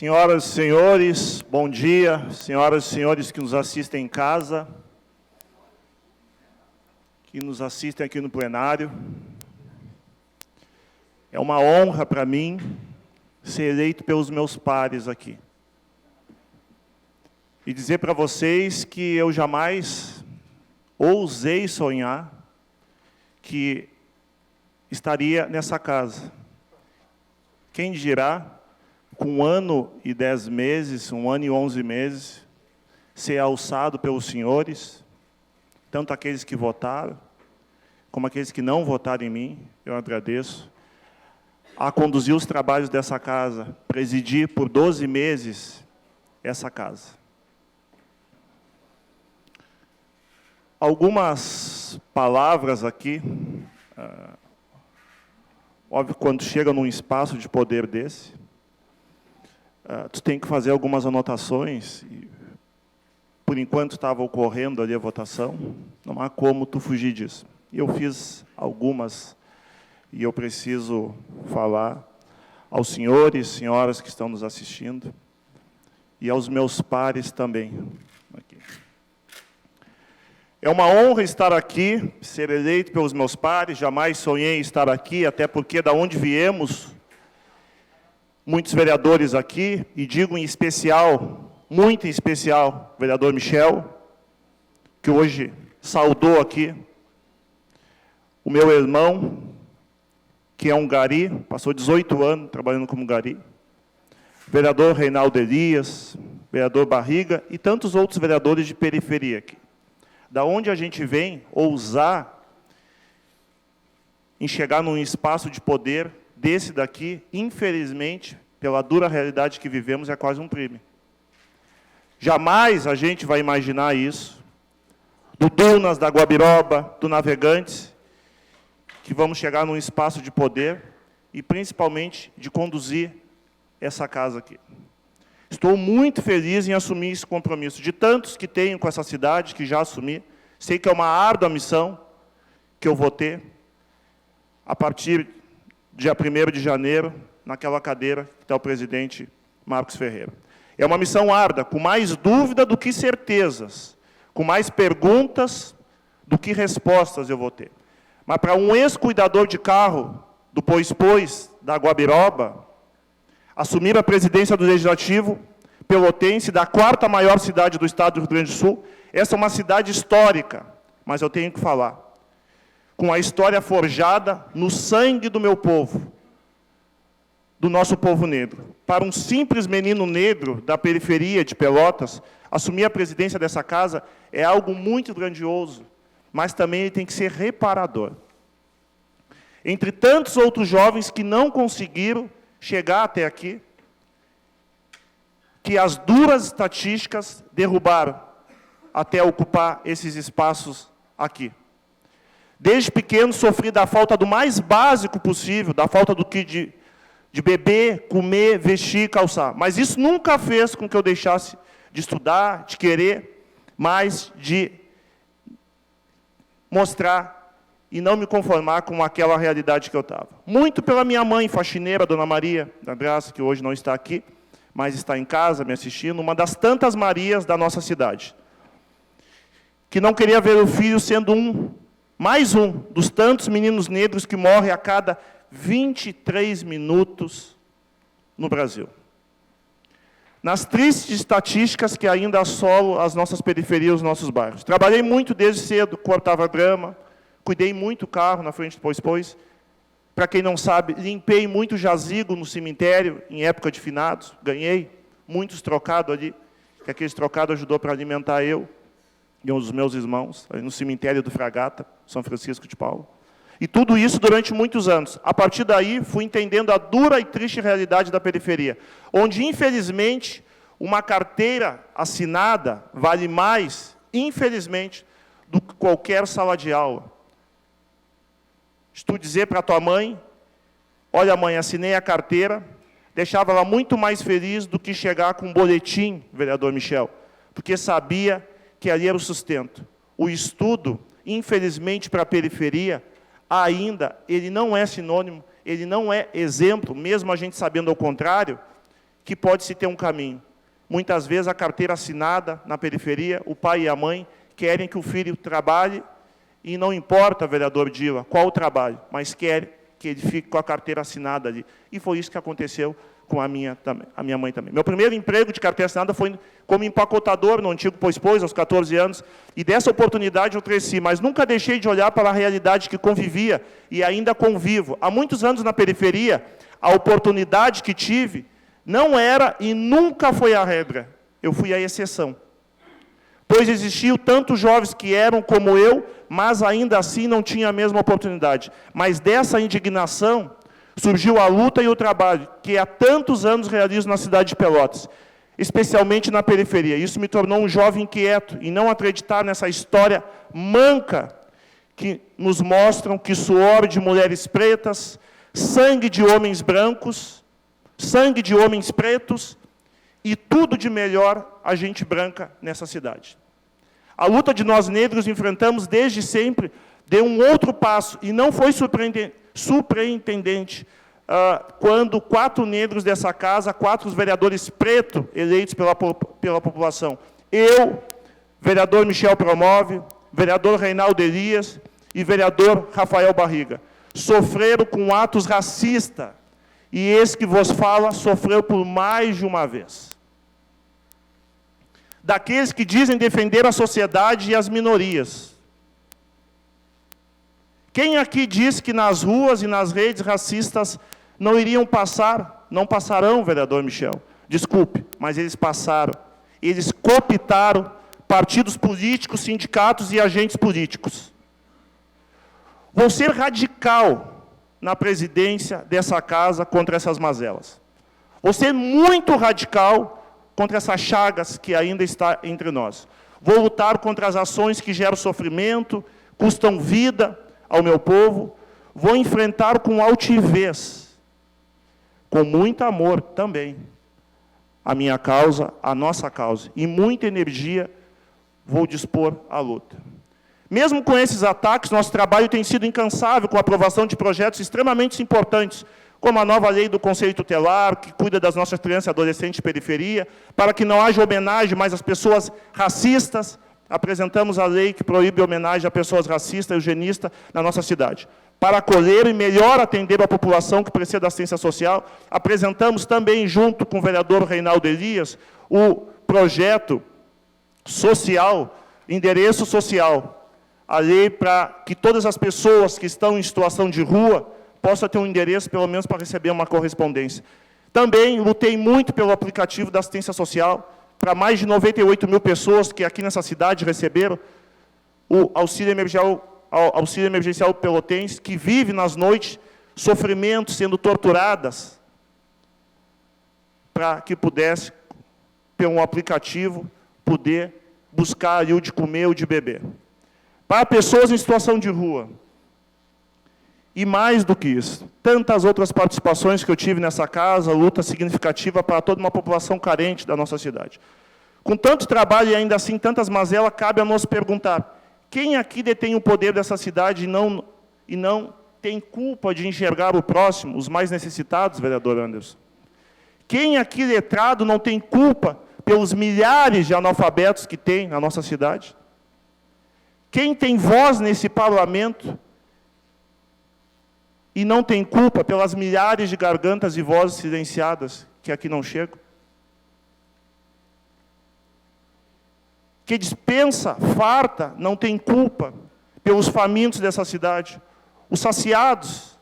Senhoras e senhores, bom dia. Senhoras e senhores que nos assistem em casa, que nos assistem aqui no plenário. É uma honra para mim ser eleito pelos meus pares aqui. E dizer para vocês que eu jamais ousei sonhar que estaria nessa casa. Quem dirá, com 1 ano e 10 meses, 1 ano e 11 meses, ser alçado pelos senhores, tanto aqueles que votaram, como aqueles que não votaram em mim, eu agradeço, a conduzir os trabalhos dessa casa, presidir por 12 meses essa casa. Algumas palavras aqui, óbvio, quando chega num espaço de poder desse, tu tem que fazer algumas anotações, e, por enquanto estava ocorrendo ali a votação, não há como tu fugir disso. Eu fiz algumas, e eu preciso falar aos senhores, senhoras que estão nos assistindo, e aos meus pares também. Aqui. É uma honra estar aqui, ser eleito pelos meus pares, jamais sonhei em estar aqui, até porque da onde viemos, muitos vereadores aqui, e digo em especial, muito em especial, o vereador Michel, que hoje saudou aqui, o meu irmão, que é um gari, passou 18 anos trabalhando como gari, vereador Reinaldo Elias, vereador Barriga e tantos outros vereadores de periferia aqui. Da onde a gente vem ousar em chegar num espaço de poder desse daqui, infelizmente, pela dura realidade que vivemos, é quase um crime. Jamais a gente vai imaginar isso, do Dunas, da Guabiroba, do Navegantes, que vamos chegar num espaço de poder e, principalmente, de conduzir essa casa aqui. Estou muito feliz em assumir esse compromisso, de tantos que tenho com essa cidade, que já assumi. Sei que é uma árdua missão que eu vou ter, a partir dia 1º de janeiro, naquela cadeira que está o presidente Marcos Ferreira. É uma missão árdua, com mais dúvida do que certezas, com mais perguntas do que respostas eu vou ter. Mas para um ex-cuidador de carro do Pois, da Guabiroba, assumir a presidência do Legislativo pelotense, da 4ª maior cidade do estado do Rio Grande do Sul, essa é uma cidade histórica, mas eu tenho que falar, com a história forjada no sangue do meu povo, do nosso povo negro. Para um simples menino negro da periferia de Pelotas, assumir a presidência dessa casa é algo muito grandioso, mas também ele tem que ser reparador. Entre tantos outros jovens que não conseguiram chegar até aqui, que as duras estatísticas derrubaram até ocupar esses espaços aqui. Desde pequeno sofri da falta do mais básico possível, da falta do que de beber, comer, vestir, calçar. Mas isso nunca fez com que eu deixasse de estudar, de querer, mas de mostrar e não me conformar com aquela realidade que eu estava. Muito pela minha mãe, faxineira, Dona Maria da Graça, que hoje não está aqui, mas está em casa me assistindo, uma das tantas Marias da nossa cidade, que não queria ver o filho sendo mais um dos tantos meninos negros que morrem a cada 23 minutos no Brasil. Nas tristes estatísticas que ainda assolam as nossas periferias, os nossos bairros. Trabalhei muito desde cedo, cortava grama, cuidei muito carro na frente do Pois. Para quem não sabe, limpei muito jazigo no cemitério, em época de finados, ganhei muitos trocados ali, que aqueles trocados ajudou para alimentar eu e um dos meus irmãos, ali no cemitério do Fragata, São Francisco de Paula. E tudo isso durante muitos anos. A partir daí, fui entendendo a dura e triste realidade da periferia, onde, infelizmente, uma carteira assinada vale mais, infelizmente, do que qualquer sala de aula. Se tu dizer para a tua mãe, olha mãe, assinei a carteira, deixava ela muito mais feliz do que chegar com um boletim, vereador Michel, porque sabia que ali era o sustento. O estudo, infelizmente, para a periferia, ainda, ele não é sinônimo, ele não é exemplo, mesmo a gente sabendo ao contrário, que pode-se ter um caminho. Muitas vezes a carteira assinada na periferia, o pai e a mãe querem que o filho trabalhe, e não importa, vereador Dila, qual o trabalho, mas querem que ele fique com a carteira assinada ali. E foi isso que aconteceu com a minha mãe também. Meu primeiro emprego de carteira assinada foi como empacotador no antigo Pois, aos 14 anos, e dessa oportunidade eu cresci, mas nunca deixei de olhar para a realidade que convivia e ainda convivo. Há muitos anos na periferia, a oportunidade que tive não era e nunca foi a regra, eu fui a exceção. Pois existiam tantos jovens que eram como eu, mas ainda assim não tinham a mesma oportunidade. Mas dessa indignação surgiu a luta e o trabalho, que há tantos anos realizo na cidade de Pelotas, especialmente na periferia. Isso me tornou um jovem inquieto, e não acreditar nessa história manca, que nos mostram que suor de mulheres pretas, sangue de homens brancos, sangue de homens pretos, e tudo de melhor a gente branca nessa cidade. A luta de nós negros enfrentamos desde sempre, deu um outro passo, e não foi surpreendente quando 4 negros dessa casa, 4 vereadores pretos eleitos pela população, eu, vereador Michel Promove, vereador Reinaldo Elias e vereador Rafael Barriga, sofreram com atos racistas, e esse que vos fala sofreu por mais de uma vez. Daqueles que dizem defender a sociedade e as minorias. Quem aqui diz que nas ruas e nas redes racistas não iriam passar? Não passarão, vereador Michel. Desculpe, mas eles passaram. Eles cooptaram partidos políticos, sindicatos e agentes políticos. Vou ser radical na presidência dessa casa contra essas mazelas. Vou ser muito radical contra essas chagas que ainda está entre nós. Vou lutar contra as ações que geram sofrimento, custam vida ao meu povo. Vou enfrentar com altivez, com muito amor também, a minha causa, a nossa causa. E muita energia vou dispor à luta. Mesmo com esses ataques, nosso trabalho tem sido incansável com a aprovação de projetos extremamente importantes, como a nova lei do Conselho Tutelar, que cuida das nossas crianças e adolescentes de periferia, para que não haja homenagem mais às pessoas racistas. Apresentamos a lei que proíbe homenagem a pessoas racistas e eugenistas na nossa cidade. Para acolher e melhor atender a população que precisa da assistência social, apresentamos também, junto com o vereador Reinaldo Elias, o projeto social, endereço social, a lei para que todas as pessoas que estão em situação de rua possa ter um endereço, pelo menos, para receber uma correspondência. Também lutei muito pelo aplicativo da assistência social, para mais de 98 mil pessoas que aqui nessa cidade receberam o auxílio emergencial pelotense, que vive nas noites, sofrimento, sendo torturadas, para que pudesse, pelo aplicativo, poder buscar ali o de comer, o de beber. Para pessoas em situação de rua. E mais do que isso, tantas outras participações que eu tive nessa casa, luta significativa para toda uma população carente da nossa cidade. Com tanto trabalho e ainda assim tantas mazelas, cabe a nos perguntar, quem aqui detém o poder dessa cidade e não tem culpa de enxergar o próximo, os mais necessitados, vereador Anderson? Quem aqui letrado não tem culpa pelos milhares de analfabetos que tem na nossa cidade? Quem tem voz nesse parlamento e não tem culpa pelas milhares de gargantas e vozes silenciadas que aqui não chegam? Que dispensa, farta, não tem culpa pelos famintos dessa cidade? Os saciados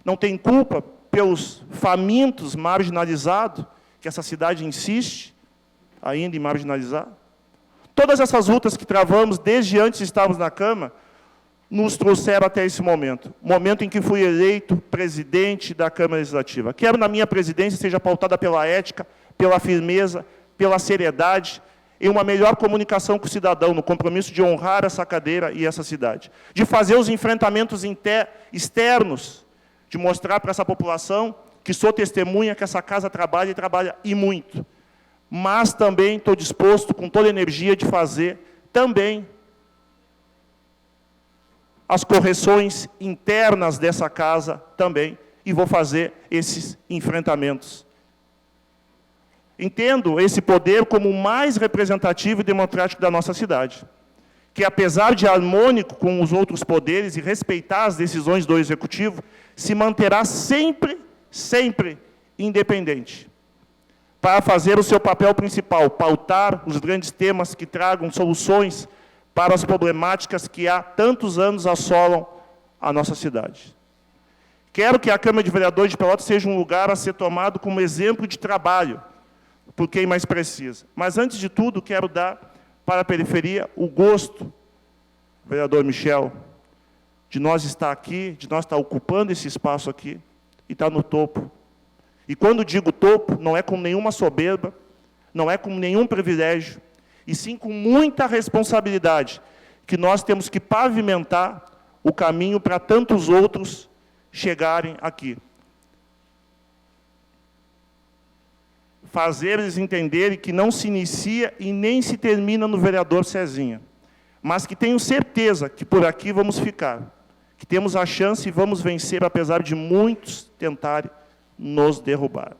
não têm culpa pelos famintos marginalizados, que essa cidade insiste ainda em marginalizar? Todas essas lutas que travamos desde antes de estarmos na Câmara, nos trouxeram até esse momento em que fui eleito presidente da Câmara Legislativa. Quero, na minha presidência, seja pautada pela ética, pela firmeza, pela seriedade, em uma melhor comunicação com o cidadão, no compromisso de honrar essa cadeira e essa cidade, de fazer os enfrentamentos externos, de mostrar para essa população que sou testemunha, que essa casa trabalha e trabalha e muito. Mas também estou disposto, com toda a energia, de fazer também as correções internas dessa casa também, e vou fazer esses enfrentamentos. entendo esse poder como o mais representativo e democrático da nossa cidade, que, apesar de harmônico com os outros poderes e respeitar as decisões do Executivo, se manterá sempre, sempre independente, para fazer o seu papel principal, pautar os grandes temas que tragam soluções para as problemáticas que há tantos anos assolam a nossa cidade. Quero que a Câmara de Vereadores de Pelotas seja um lugar a ser tomado como exemplo de trabalho, por quem mais precisa. Mas, antes de tudo, quero dar para a periferia o gosto, vereador Michel, de nós estar aqui, de nós estar ocupando esse espaço aqui, e estar no topo. E quando digo topo, não é com nenhuma soberba, não é com nenhum privilégio, e sim com muita responsabilidade, que nós temos que pavimentar o caminho para tantos outros chegarem aqui. Fazer eles entenderem que não se inicia e nem se termina no vereador Cezinha, mas que tenho certeza que por aqui vamos ficar, que temos a chance e vamos vencer, apesar de muitos tentarem nos derrubar.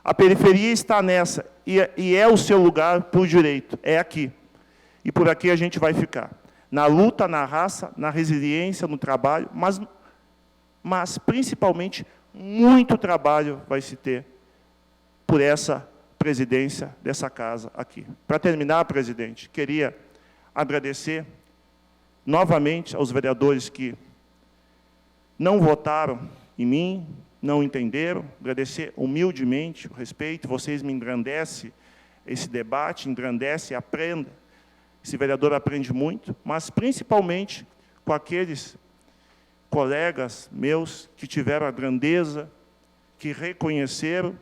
A periferia está nessa, e é o seu lugar por direito, é aqui. E por aqui a gente vai ficar. Na luta, na raça, na resiliência, no trabalho, mas principalmente, muito trabalho vai se ter por essa presidência dessa casa aqui. Para terminar, presidente, queria agradecer novamente aos vereadores que não votaram em mim, não entenderam, agradecer humildemente o respeito, vocês me engrandecem esse debate, engrandece e aprenda. Esse vereador aprende muito, mas principalmente com aqueles colegas meus que tiveram a grandeza, que reconheceram.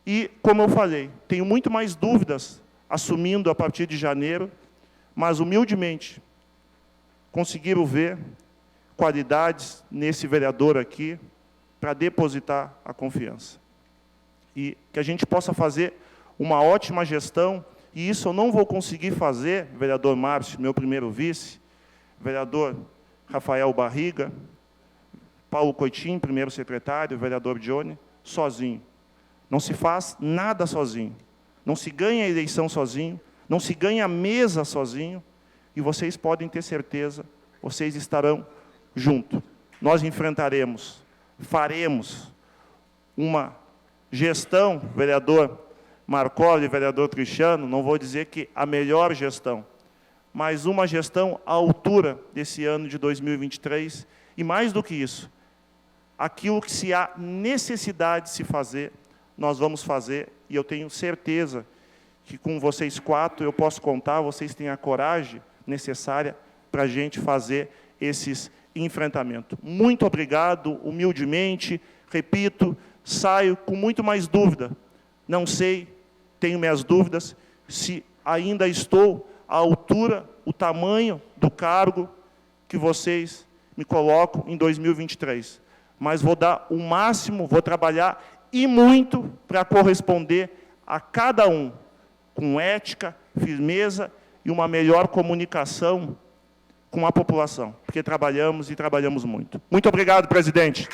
E, como eu falei, tenho muito mais dúvidas assumindo a partir de janeiro, mas humildemente conseguiram ver qualidades nesse vereador aqui para depositar a confiança. E que a gente possa fazer uma ótima gestão, e isso eu não vou conseguir fazer, vereador Márcio, meu primeiro vice, vereador Rafael Barriga, Paulo Coitim, primeiro secretário, vereador Johnny, sozinho. Não se faz nada sozinho. Não se ganha a eleição sozinho, não se ganha a mesa sozinho, e vocês podem ter certeza, vocês estarão junto. Nós enfrentaremos, faremos uma gestão, vereador Marcoli, vereador Cristiano, não vou dizer que a melhor gestão, mas uma gestão à altura desse ano de 2023, e mais do que isso, aquilo que se há necessidade de se fazer, nós vamos fazer, e eu tenho certeza que com vocês quatro eu posso contar, vocês têm a coragem necessária para a gente fazer esses enfrentamentos. Muito obrigado, humildemente, repito, saio com muito mais dúvida. Não sei, tenho minhas dúvidas, se ainda estou à altura, o tamanho do cargo que vocês me colocam em 2023. Mas vou dar o máximo, vou trabalhar e muito para corresponder a cada um, com ética, firmeza e uma melhor comunicação com a população, porque trabalhamos e trabalhamos muito. Muito obrigado, presidente.